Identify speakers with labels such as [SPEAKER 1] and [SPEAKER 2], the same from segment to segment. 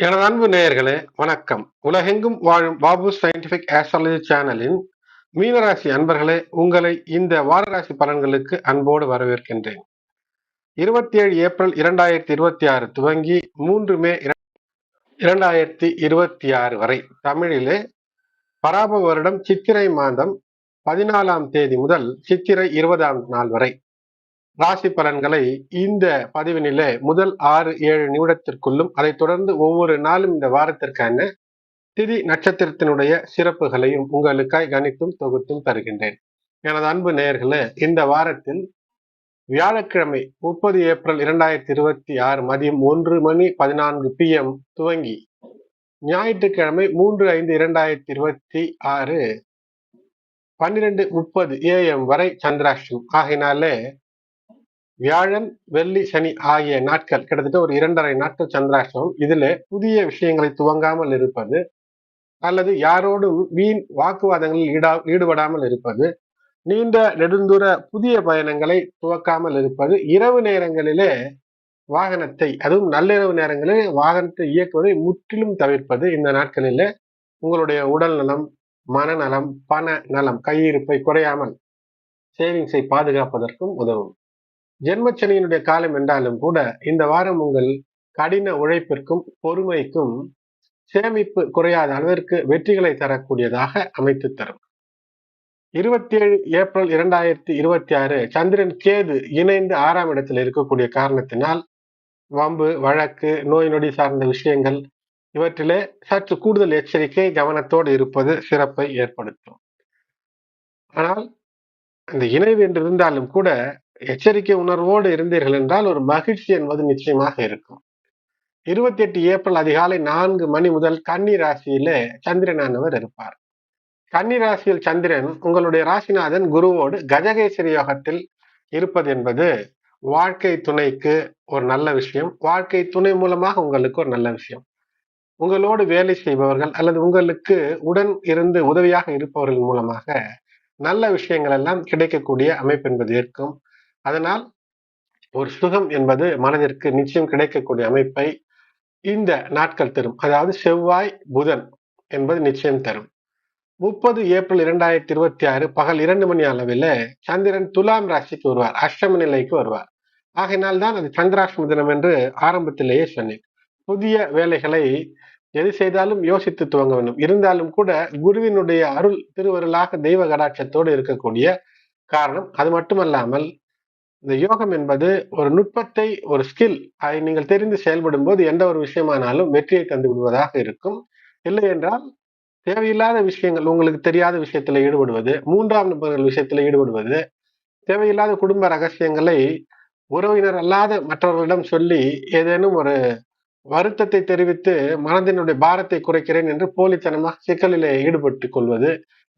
[SPEAKER 1] எனது அன்பு நேயர்களே வணக்கம். உலகெங்கும் வாழும் பாபு சயின்டிபிக் ஆஸ்ட்ராலஜி சேனலின் மீனராசி அன்பர்களே, உங்களை இந்த வாரராசி பலன்களுக்கு அன்போடு வரவேற்கின்றேன். 27 ஏப்ரல் 2026 துவங்கி 3 மே 2026 வரை தமிழிலே பராப வருடம் சித்திரை மாதம் 14ஆம் தேதி முதல் சித்திரை 20ஆம் நாள் வரை ராசி பலன்களை இந்த பதிவினிலே முதல் 6-7 நிமிடத்திற்குள்ளும், அதைத் தொடர்ந்து ஒவ்வொரு நாளும் இந்த வாரத்திற்கான திதி நட்சத்திரத்தினுடைய சிறப்புகளையும் உங்களுக்காய் கணித்தும் தொகுத்தும் தருகின்றேன். எனது அன்பு நேயர்களே, இந்த வாரத்தில் வியாழக்கிழமை 30 ஏப்ரல் 2026 மதியம் 1:14 PM துவங்கி ஞாயிற்றுக்கிழமை 3/5/2026 12:30 AM வரை சந்திராஷ்டமம் ஆகையினாலே வியாழன், வெள்ளி, சனி ஆகிய நாட்கள் கிட்டத்தட்ட ஒரு 2.5 நாட்கள் சந்திராஷ்டமம். இதிலே புதிய விஷயங்களை துவங்காமல் இருப்பது அல்லது யாரோடும் வீண் வாக்குவாதங்களில் ஈடுபடாமல் இருப்பது, நீண்ட நெடுந்தூர புதிய பயணங்களை துவக்காமல் இருப்பது, இரவு நேரங்களிலே வாகனத்தை, அதுவும் நள்ளிரவு நேரங்களில் வாகனத்தை இயக்குவதை முற்றிலும் தவிர்ப்பது இந்த நாட்களிலே உங்களுடைய உடல் நலம், மனநலம், பண நலம், கையிருப்பை குறையாமல் சேவிங்ஸை பாதுகாப்பதற்கும் உதவும். ஜென்மச்சனியினுடைய காலம் என்றாலும் கூட இந்த வாரம் உங்கள் கடின உழைப்பிற்கும் பொறுமைக்கும் சேமிப்பு குறையாத அளவிற்கு வெற்றிகளை தரக்கூடியதாக அமைத்து தரும். 27 ஏப்ரல் 2026 சந்திரன் கேது இணைந்து 6ஆம் இடத்தில் இருக்கக்கூடிய காரணத்தினால் வம்பு, வழக்கு, நோய் நொடி சார்ந்த விஷயங்கள் இவற்றிலே சற்று கூடுதல் எச்சரிக்கை, கவனத்தோடு இருப்பது சிறப்பை ஏற்படுத்தும். ஆனால் அந்த இணைவு என்று இருந்தாலும் கூட எச்சரிக்கை உணர்வோடு இருந்தீர்கள் என்றால் ஒரு மகிழ்ச்சி என்பது நிச்சயமாக இருக்கும். 28 ஏப்ரல் அதிகாலை 4 மணி முதல் கன்னி ராசியிலே சந்திரனானவர் இருப்பார். கன்னி ராசியில் சந்திரன் உங்களுடைய ராசிநாதன் குருவோடு கஜகேசரி யோகத்தில் இருப்பது என்பது வாழ்க்கை துணைக்கு ஒரு நல்ல விஷயம். வாழ்க்கை துணை மூலமாக உங்களுக்கு ஒரு நல்ல விஷயம். உங்களோடு வேலை செய்பவர்கள் அல்லது உங்களுக்கு உடன் இருந்து உதவியாக இருப்பவர்கள் மூலமாக நல்ல விஷயங்கள் எல்லாம் கிடைக்கக்கூடிய அமைப்பு என்பது இருக்கும். அதனால் ஒரு சுகம் என்பது மனதிற்கு நிச்சயம் கிடைக்கக்கூடிய அமைப்பை இந்த நாட்கள் தரும். அதாவது செவ்வாய், புதன் என்பது நிச்சயம் தரும். 30 ஏப்ரல் 2026 பகல் 2 மணி அளவில் சந்திரன் துலாம் ராசிக்கு வருவார், அஷ்டம நிலைக்கு வருவார். ஆகையினால் தான் அது சந்திராஷ்டம தினம் என்று ஆரம்பத்திலேயே சொன்னேன். புதிய வேலைகளை எது செய்தாலும் யோசித்து துவங்க வேண்டும். இருந்தாலும் கூட குருவினுடைய அருள் திருவருளாக தெய்வ கடாட்சத்தோடு இருக்கக்கூடிய காரணம். அது மட்டுமல்லாமல் இந்த யோகம் என்பது ஒரு நுட்பத்தை, ஒரு ஸ்கில், அதை நீங்கள் தெரிந்து செயல்படும் போது எந்த ஒரு விஷயமானாலும் வெற்றியை தந்து விடுவதாக இருக்கும். இல்லை என்றால் தேவையில்லாத விஷயங்கள், உங்களுக்கு தெரியாத விஷயத்துல ஈடுபடுவது, 3ஆம் நபர்கள் விஷயத்துல ஈடுபடுவது, தேவையில்லாத குடும்ப ரகசியங்களை உறவினர் அல்லாத மற்றவர்களிடம் சொல்லி ஏதேனும் ஒரு வருத்தத்தை தெரிவித்து மனதினுடைய பாரத்தை குறைக்கிறேன் என்று போலித்தனமாக சிக்கலிலே ஈடுபட்டுக் கொள்வது,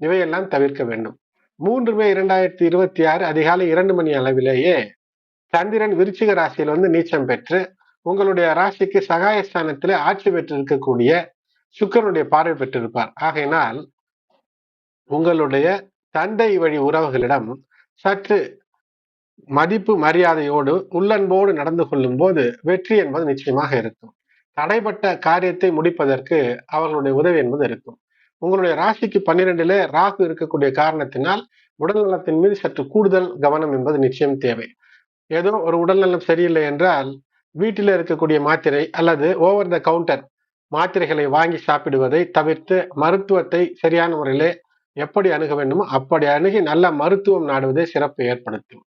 [SPEAKER 1] இவையெல்லாம் தவிர்க்க வேண்டும். 3 மே 2026 அதிகாலை 2 மணி அளவிலேயே சந்திரன் விருச்சிக ராசியில் நீச்சம் பெற்று உங்களுடைய ராசிக்கு சகாயஸ்தானத்திலே ஆட்சி பெற்று இருக்கக்கூடிய சுக்கிரனுடைய பார்வை பெற்றிருப்பார். ஆகையினால் உங்களுடைய தந்தை வழி உறவுகளிடம் சற்று மதிப்பு மரியாதையோடு உள்ளன்போடு நடந்து கொள்ளும் போது வெற்றி என்பது நிச்சயமாக இருக்கும். தடைப்பட்ட காரியத்தை முடிப்பதற்கு அவர்களுடைய உதவி என்பது இருக்கும். உங்களுடைய ராசிக்கு 12லே ராகு இருக்கக்கூடிய காரணத்தினால் உடல் நலத்தின் மீது சற்று கூடுதல் கவனம் என்பது நிச்சயம் தேவை. ஏதோ ஒரு உடல் நலம் சரியில்லை என்றால் வீட்டில் இருக்கக்கூடிய மாத்திரை அல்லது ஓவர் த கவுண்டர் மாத்திரைகளை வாங்கி சாப்பிடுவதை தவிர்த்து மருத்துவத்தை சரியான முறையிலே எப்படி அணுக வேண்டுமோ அப்படி அணுகி நல்ல மருத்துவம் நாடுவதை சிறப்பு ஏற்படுத்தும்.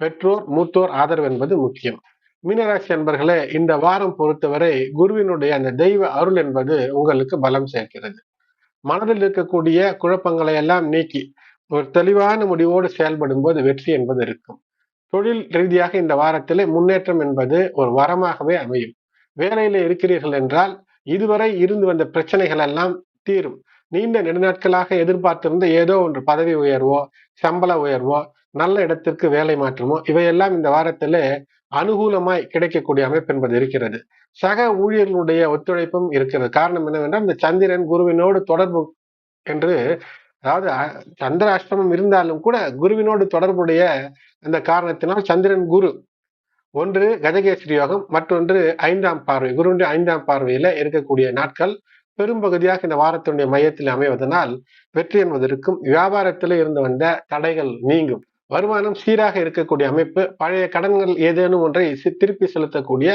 [SPEAKER 1] பெற்றோர் மூத்தோர் ஆதரவு என்பது முக்கியம். மீனராசி அன்பர்களே, இந்த வாரம் பொறுத்தவரை குருவினுடைய அந்த தெய்வ அருள் என்பது உங்களுக்கு பலம் சேர்க்கிறது. மனதில் இருக்கக்கூடிய குழப்பங்களை எல்லாம் நீக்கி ஒரு தெளிவான முடிவோடு செயல்படும் போது வெற்றி என்பது இருக்கும். தொழில் ரீதியாக இந்த வாரத்திலே முன்னேற்றம் என்பது ஒரு வரமாகவே அமையும். வேலையில இருக்கிறீர்கள் என்றால் இதுவரை இருந்து வந்த பிரச்சனைகள் எல்லாம் தீரும். நீண்ட நெடுநாட்களாக எதிர்பார்த்திருந்த ஏதோ ஒன்று பதவி உயர்வோ, சம்பள உயர்வோ, நல்ல இடத்திற்கு வேலை மாற்றமோ இவையெல்லாம் இந்த வாரத்திலே அனுகூலமாய் கிடைக்கக்கூடிய அமைப்பு என்பது இருக்கிறது. சக ஊழியர்களுடைய ஒத்துழைப்பும் இருக்கிறது. காரணம் என்னவென்றால் இந்த சந்திரன் குருவினோடு தொடர்பு என்று, அதாவது சந்திர அஷ்டமம் இருந்தாலும் கூட குருவினோடு தொடர்புடைய அந்த காரணத்தினால் சந்திரன் குரு ஒன்று கஜகேசரி யோகம், மற்றொன்று 5ஆம் பார்வை. குருவின் 5ஆம் பார்வையில இருக்கக்கூடிய நாட்கள் பெரும்பகுதியாக இந்த வாரத்தினுடைய மையத்தில் அமைவதனால் வெற்றி என்பது இருக்கும். வியாபாரத்தில் இருந்து வந்த தடைகள் நீங்கும். வருமானம் சீராக இருக்கக்கூடிய அமைப்பு. பழைய கடன்கள் ஏதேனும் ஒன்றை திருப்பி செலுத்தக்கூடிய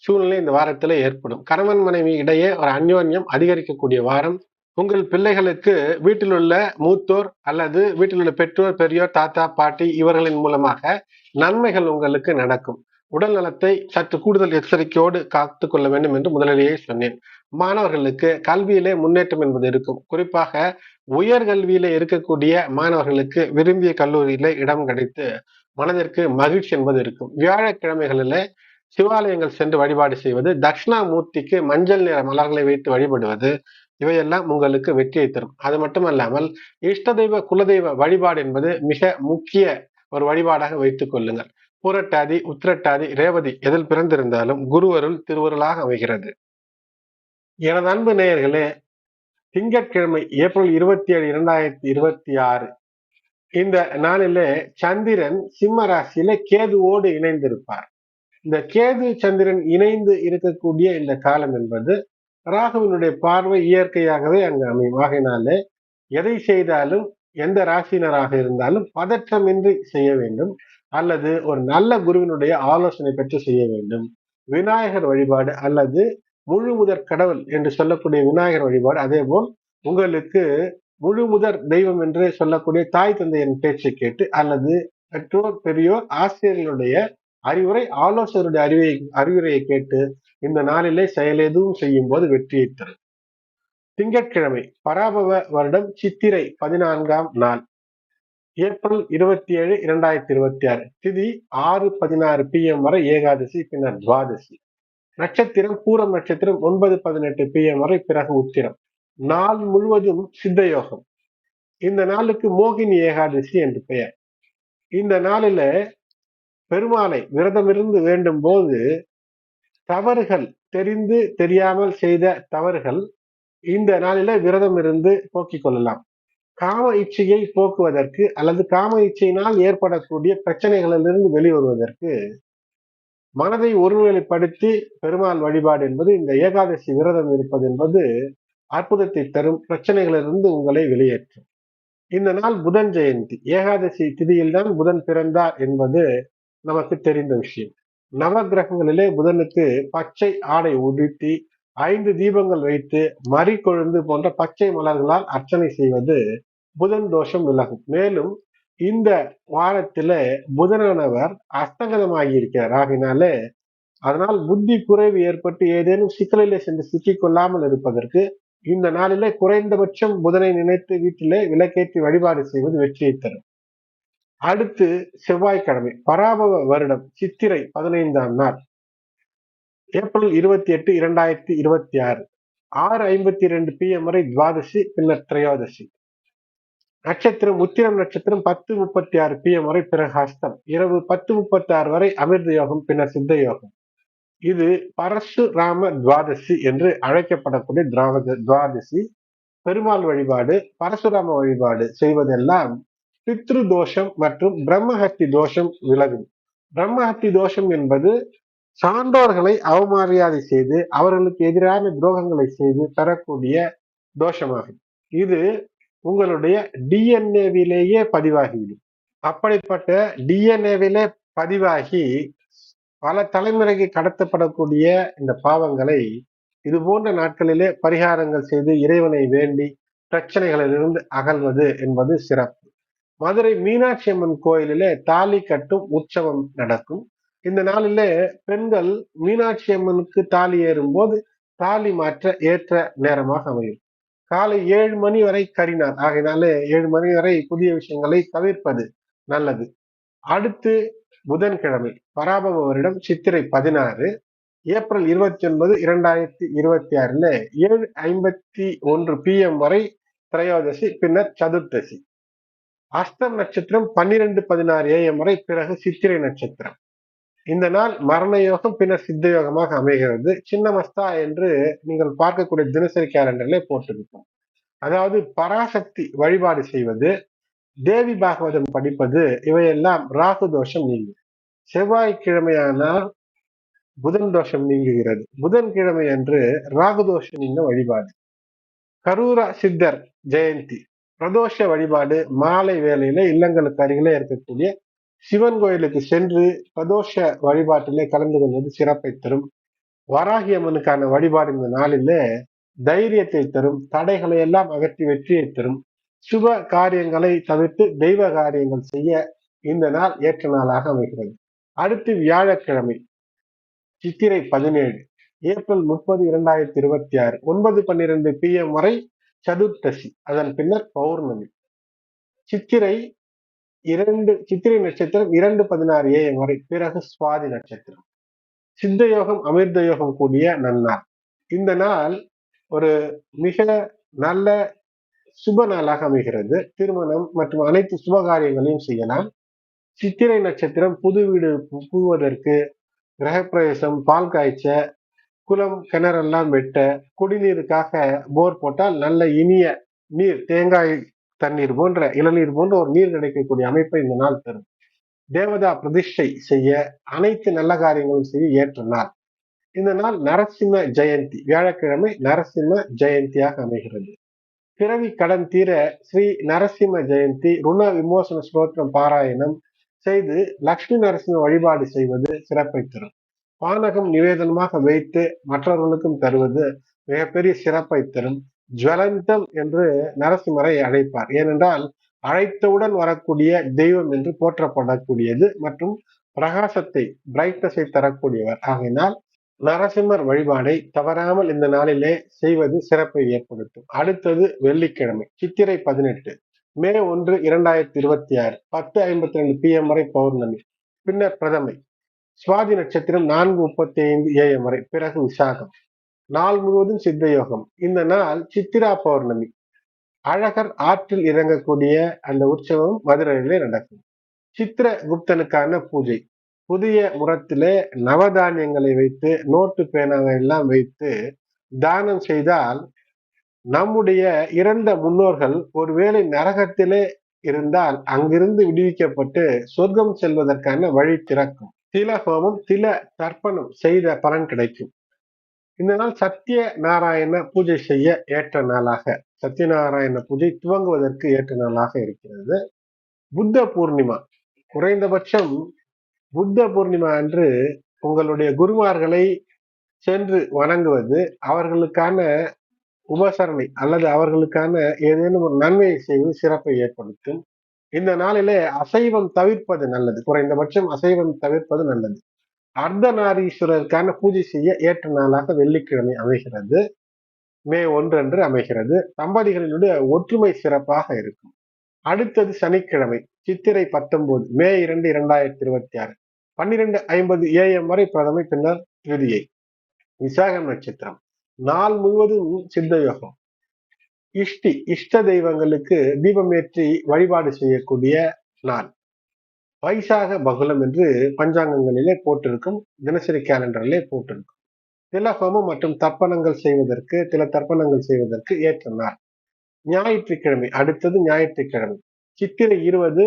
[SPEAKER 1] சூழ்நிலை இந்த வாரத்தில் ஏற்படும். கணவன் மனைவி இடையே ஒரு அந்யோன்யம் அதிகரிக்கக்கூடிய வாரம். உங்கள் பிள்ளைகளுக்கு வீட்டில் உள்ள மூத்தோர் அல்லது வீட்டில் உள்ள பெற்றோர், பெரியோர், தாத்தா, பாட்டி இவர்களின் மூலமாக நன்மைகள் உங்களுக்கு நடக்கும். உடல் நலத்தை சற்று கூடுதல் எச்சரிக்கையோடு காத்துக் கொள்ள வேண்டும் என்று முதலிலேயே சொன்னேன். மாணவர்களுக்கு கல்வியிலே முன்னேற்றம் என்பது இருக்கும். குறிப்பாக உயர்கல்வியில இருக்கக்கூடிய மாணவர்களுக்கு விரும்பிய கல்லூரியில இடம் கிடைத்து மனதிற்கு மகிழ்ச்சி என்பது இருக்கும். வியாழக்கிழமைகளிலே சிவாலயங்கள் சென்று வழிபாடு செய்வது, தட்சிணாமூர்த்திக்கு மஞ்சள் நிற மலர்களை வைத்து வழிபடுவது, இவையெல்லாம் உங்களுக்கு வெற்றியை தரும். அது மட்டுமல்லாமல் இஷ்ட தெய்வ குலதெய்வ வழிபாடு என்பது மிக முக்கிய ஒரு வழிபாடாக வைத்துக் கொள்ளுங்கள். பூரட்டாதி, உத்திரட்டாதி, ரேவதி எதில் பிறந்திருந்தாலும் குருவருள் திருவருளாக அமைகிறது. எனது அன்பு நேயர்களே, திங்கட்கிழமை ஏப்ரல் 27, 2026 இந்த நாளிலே சந்திரன் சிம்ம ராசியில கேதுவோடு இணைந்திருப்பார். இந்த கேது சந்திரன் இணைந்து இருக்கக்கூடிய இந்த காலம் என்பது ராகுவினுடைய பார்வை இயற்கையாகவே அங்கு அமையும். ஆகையினாலே எதை செய்தாலும் எந்த ராசினராக இருந்தாலும் பதற்றமின்றி செய்ய வேண்டும், அல்லது ஒரு நல்ல குருவினுடைய ஆலோசனை பெற்று செய்ய வேண்டும். விநாயகர் வழிபாடு அல்லது முழு முதற் கடவுள் என்று சொல்லக்கூடிய விநாயகர் வழிபாடு, அதே போல் உங்களுக்கு முழு முதற் தெய்வம் என்று சொல்லக்கூடிய தாய் தந்தையின் பேச்சை கேட்டு அல்லது பெற்றோர், பெரியோர், ஆசிரியர்களுடைய அறிவுரை, ஆலோசகருடைய அறிவுரையை கேட்டு இந்த நாளிலே செயல் எதுவும் செய்யும் போது வெற்றியை தரும். திங்கட்கிழமை பராபவ வருடம் சித்திரை 14ஆம் நாள், ஏப்ரல் 27, 2026 திதி 6:16 PM வரை ஏகாதசி, பின்னர் துவாதசி. நட்சத்திரம் பூரம் நட்சத்திரம் 9:18 PM வரை, பிறகு உத்திரம். நாள் முழுவதும் சித்த யோகம். இந்த நாளுக்கு மோகினி ஏகாதசி என்று பெயர். இந்த நாளில பெருமாளை விரதமிருந்து வேண்டும் போது தவறுகள், தெரிந்து தெரியாமல் செய்த தவறுகள் இந்த நாளில விரதம் இருந்து போக்கிக் கொள்ளலாம். காம இச்சையை போக்குவதற்கு அல்லது காம இச்சையினால் ஏற்படக்கூடிய பிரச்சனைகளிலிருந்து வெளிவருவதற்கு மனதை ஒருநிலைப்படுத்தி பெருமாள் வழிபாடு என்பது, இந்த ஏகாதசி விரதம் இருப்பது என்பது அற்புதத்தை தரும். பிரச்சனைகளிலிருந்து உங்களை வெளியேற்றும். இந்த நாள் புதன் ஜெயந்தி. ஏகாதசி திதியில்தான் புதன் பிறந்தார் என்பது நமக்கு தெரிந்த விஷயம். நவ கிரகங்களிலே புதனுக்கு பச்சை ஆடை உடுத்தி 5 தீபங்கள் வைத்து மறி கொழுந்து போன்ற பச்சை மலர்களால் அர்ச்சனை செய்வது புதன் தோஷம் விலகும். மேலும் இந்த வாரத்தில புதனானவர் அஸ்தங்கதமாகி இருக்கிறார். ஆகினாலே அதனால் புத்தி குறைவு ஏற்பட்டு ஏதேனும் சிக்கலிலே சென்று சிக்கிக் கொள்ளாமல் இருப்பதற்கு இந்த நாளிலே குறைந்தபட்சம் புதனை நினைத்து வீட்டிலே விளக்கேற்றி வழிபாடு செய்வது வெற்றியை தரும். அடுத்து செவ்வாய்க்கிழமை பராபவ வருடம் சித்திரை 15ஆம் நாள், ஏப்ரல் 28, 2026 6:52 PM வரை துவாதசி, பின்னர் திரையோதசி. நட்சத்திரம் உத்திரம் நட்சத்திரம் 10:36 PM வரை, பிறகு ஹஸ்தம். இரவு 10:36 வரை அமிர்த யோகம், பின்னர் சித்த யோகம். இது பரசுராம துவாதசி என்று அழைக்கப்படக்கூடிய துவாதசி. பெருமாள் வழிபாடு, பரசுராம வழிபாடு செய்வதெல்லாம் பித்ரு தோஷம் மற்றும் பிரம்மஹத்தி தோஷம் விலகும். பிரம்மஹத்தி தோஷம் என்பது சான்றோர்களை அவமரியாதை செய்து அவர்களுக்கு எதிரான துரோகங்களை செய்து தரக்கூடிய தோஷமாகும். இது உங்களுடைய டிஎன்ஏவிலேயே பதிவாகிவிடும். அப்படிப்பட்ட டிஎன்ஏவிலே பதிவாகி பல தலைமுறைக்கு கடத்தப்படக்கூடிய இந்த பாவங்களை இது போன்ற நாட்களிலே பரிகாரங்கள் செய்து இறைவனை வேண்டி பிரச்சனைகளிலிருந்து அகல்வது என்பது சிறப்பு. மதுரை மீனாட்சி அம்மன் கோயிலிலே தாலி கட்டும் உற்சவம் நடக்கும். இந்த நாளிலே பெண்கள் மீனாட்சி அம்மனுக்கு தாலி ஏறும் போது தாலி மாற்ற ஏற்ற நேரமாக அமையும். காலை 7 மணி வரை கரிநாள். ஆகையினாலே 7 மணி வரை புதிய விஷயங்களை தவிர்ப்பது நல்லது. அடுத்து புதன்கிழமை பராபவ வருடம் சித்திரை 16, ஏப்ரல் 29, 2026 7:51 PM வரை திரையோதசி, பின்னர் சதுர்த்தசி. அஸ்தம் நட்சத்திரம் 12:16 AM வரை, பிறகு சித்திரை நட்சத்திரம். இந்த நாள் மரண யோகம், பின்னர் சித்த யோகமாக அமைகிறது. சின்னமஸ்தா என்று நீங்கள் பார்க்கக்கூடிய தினசரி கேலண்டர்ல போட்டிருக்கும். அதாவது பராசக்தி வழிபாடு செய்வது, தேவி பாகவதம் படிப்பது, இவையெல்லாம் ராகு தோஷம் நீங்கும். செவ்வாய்க்கிழமையானால் புதன் தோஷம் நீங்குகிறது. புதன்கிழமை அன்று ராகு தோஷம் நீங்க வழிபாடு. கரூர சித்தர் ஜெயந்தி பிரதோஷ வழிபாடு. மாலை வேளையில இல்லங்களுக்கு அருகிலே இருக்கக்கூடிய சிவன் கோயிலுக்கு சென்று பிரதோஷ வழிபாட்டிலே கலந்து கொள்வது சிறப்பை தரும். வராகி அம்மனுக்கான வழிபாடு இந்த நாளிலே தைரியத்தை தரும். தடைகளை எல்லாம் அகற்றி வெற்றியை தரும். சுப காரியங்களை தவிர்த்து தெய்வ காரியங்கள் செய்ய இந்த நாள் ஏற்ற நாளாக அமைகிறது. அடுத்து வியாழக்கிழமை சித்திரை 17 ஏப்ரல் 30 2026 9:12 PM வரை சதுர்த்தசி. அதன் பின்னர் பௌர்ணமி. சித்திரை நட்சத்திரம் 2:16 AM வரை, பிறகு சுவாதி நட்சத்திரம். சித்த யோகம் அமிர்த யோகம் கூடிய நன்னாள். இந்த நாள் ஒரு மிக நல்ல சுப நாளாக அமைகிறது. திருமணம் மற்றும் அனைத்து சுப காரியங்களையும் செய்யலாம். சித்திரை நட்சத்திரம் புது வீடு புகுவதற்கு, கிரகப்பிரவேசம், பால் காய்ச்ச, குளம் கிணறெல்லாம் வெட்ட, குடிநீருக்காக போர் போட்டால் நல்ல இனிய நீர், தேங்காய் தண்ணீர் போன்ற இளநீர் போன்ற ஒரு நீர் கிடைக்கக்கூடிய அமைப்பை இந்த நாள் தரும். தேவதா பிரதிஷ்டை செய்ய, அனைத்து நல்ல காரியங்களும் செய்ய ஏற்ற நாள். இந்த நாள் நரசிம்ம ஜெயந்தி, வியாழக்கிழமை நரசிம்ம ஜெயந்தியாக அமைகிறது. பிறவி கடன் தீர ஸ்ரீ நரசிம்ம ஜெயந்தி ருண விமோசன ஸ்தோத்திரம் பாராயணம் செய்து லட்சுமி நரசிம்ம வழிபாடு செய்வது சிறப்பை தரும். பானகம் நிவேதனமாக வைத்து மற்றவர்களுக்கும் தருவது மிகப்பெரிய சிறப்பை தரும். ஜுவலந்தம் என்று நரசிம்மரை அழைப்பார். ஏனென்றால் அழைத்தவுடன் வரக்கூடிய தெய்வம் என்று போற்றப்படக்கூடியது மற்றும் பிரகாசத்தை, பிரைட்னஸை தரக்கூடியவர். ஆகையினால் நரசிம்மர் வழிபாடை தவறாமல் இந்த நாளிலே செய்வது சிறப்பை ஏற்படுத்தும். அடுத்தது வெள்ளிக்கிழமை சித்திரை 18 மே 1 2026 10:52 PM வரை பௌர்ணமி, பின்னர் பிரதமை. சுவாதி நட்சத்திரம் 4:35 AM வரை, பிறகு விசாகம். நாள் முழுவதும் சித்த யோகம். இந்த நாள் சித்திரா பௌர்ணமி. அழகர் ஆற்றில் இறங்கக்கூடிய அந்த உற்சவம் மதுரையிலே நடக்கும். சித்திர குப்தனுக்கான பூஜை. புதிய முறத்திலே நவதானியங்களை வைத்து, நோட்டு பேனாவை எல்லாம் வைத்து தானம் செய்தால் நம்முடைய இறந்த முன்னோர்கள் ஒருவேளை நரகத்திலே இருந்தால் அங்கிருந்து விடுவிக்கப்பட்டு சொர்க்கம் செல்வதற்கான வழி திறக்கும். தில ஹோமம், தில தர்ப்பணம் செய்த பலன் கிடைக்கும். இந்த நாள் சத்திய நாராயண பூஜை செய்ய ஏற்ற நாளாக, சத்யநாராயண பூஜை துவங்குவதற்கு ஏற்ற நாளாக இருக்கிறது. புத்த பூர்ணிமா. குறைந்தபட்சம் புத்த பூர்ணிமா அன்று உங்களுடைய குருமார்களை சென்று வணங்குவது, அவர்களுக்கான உபசரணை அல்லது அவர்களுக்கான ஏதேனும் ஒரு நன்மையை செய்வது சிறப்பை ஏற்படுத்தும். இந்த நாளிலே அசைவம் தவிர்ப்பது நல்லது. குறைந்தபட்சம் அசைவம் தவிர்ப்பது நல்லது. அர்த்தநாரீஸ்வரருக்கான பூஜை செய்ய ஏற்ற நாளாக வெள்ளிக்கிழமை அமைகிறது. மே 1 அன்று அமைகிறது. தம்பதிகளினுடைய ஒற்றுமை சிறப்பாக இருக்கும். அடுத்தது சனிக்கிழமை சித்திரை 19 மே 2 2026 12:50 AM வரை பிரதமை, பின்னர் திருதியை. விசாகம் நட்சத்திரம். நாள் முழுவதும் சித்த யோகம். இஷ்ட தெய்வங்களுக்கு தீபமேற்றி வழிபாடு செய்யக்கூடிய நாள். வைசாக பகுலம் என்று பஞ்சாங்கங்களிலே போட்டிருக்கும், தினசரி கேலண்டரிலே போட்டிருக்கும். திலஹோமம் மற்றும் தர்ப்பணங்கள் செய்வதற்கு ஏற்ற நாள். ஞாயிற்றுக்கிழமை. அடுத்தது ஞாயிற்றுக்கிழமை சித்திரை 20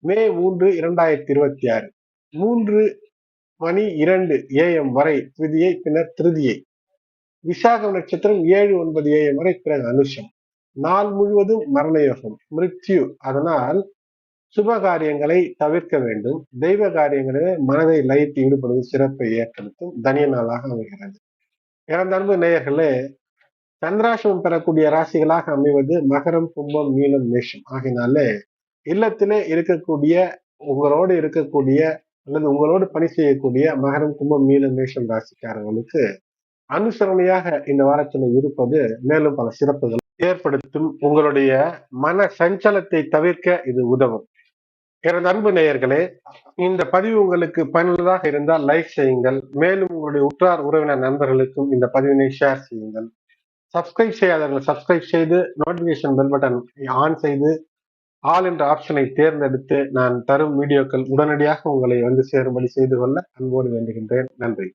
[SPEAKER 1] மே 3 2026 3:02 AM வரை திருதியை, பின்னர் திருதியை. விசாகம் நட்சத்திரம் 7-9 AM வரை, பிறகு அனுஷம். நாள் முழுவதும் மரண யோகம், மிருத்யு. அதனால் சுப காரியங்களை தவிர்க்க வேண்டும். தெய்வ காரியங்களிலே மனதை லயித்து ஈடுபடுவது சிறப்பை ஏற்படுத்தும் தனிய நாளாக அமைகிறது. எனது அன்பு நேயர்களே, சந்திராசிரமம் பெறக்கூடிய ராசிகளாக அமைவது மகரம், கும்பம், மீனம், மேஷம். ஆகினாலே இல்லத்திலே இருக்கக்கூடிய, உங்களோடு இருக்கக்கூடிய அல்லது உங்களோடு பணி செய்யக்கூடிய மகரம், கும்பம், மீனம், மேஷம் ராசிக்காரர்களுக்கு அனுசரணையாக இந்த வாரத்தில் இருப்பது மேலும் பல சிறப்புகள் ஏற்படுத்தும். உங்களுடைய மன சஞ்சலத்தை தவிர்க்க இது உதவும். எனது அன்பு நேயர்களே, இந்த பதிவு உங்களுக்கு பயனுள்ளதாக இருந்தால் லைக் செய்யுங்கள். மேலும் உங்களுடைய உற்றார் உறவினர் நண்பர்களுக்கும் இந்த பதிவினை ஷேர் செய்யுங்கள். சப்ஸ்கிரைப் செய்யாதவர்கள் சப்ஸ்கிரைப் செய்து நோட்டிபிகேஷன் பெல் பட்டன் ஆன் செய்து ஆல் என்ற ஆப்ஷனை தேர்ந்தெடுத்து நான் தரும் வீடியோக்கள் உடனடியாக உங்களை வந்து சேரும்படி செய்து கொள்ள அன்போடு வேண்டுகின்றேன். நன்றி.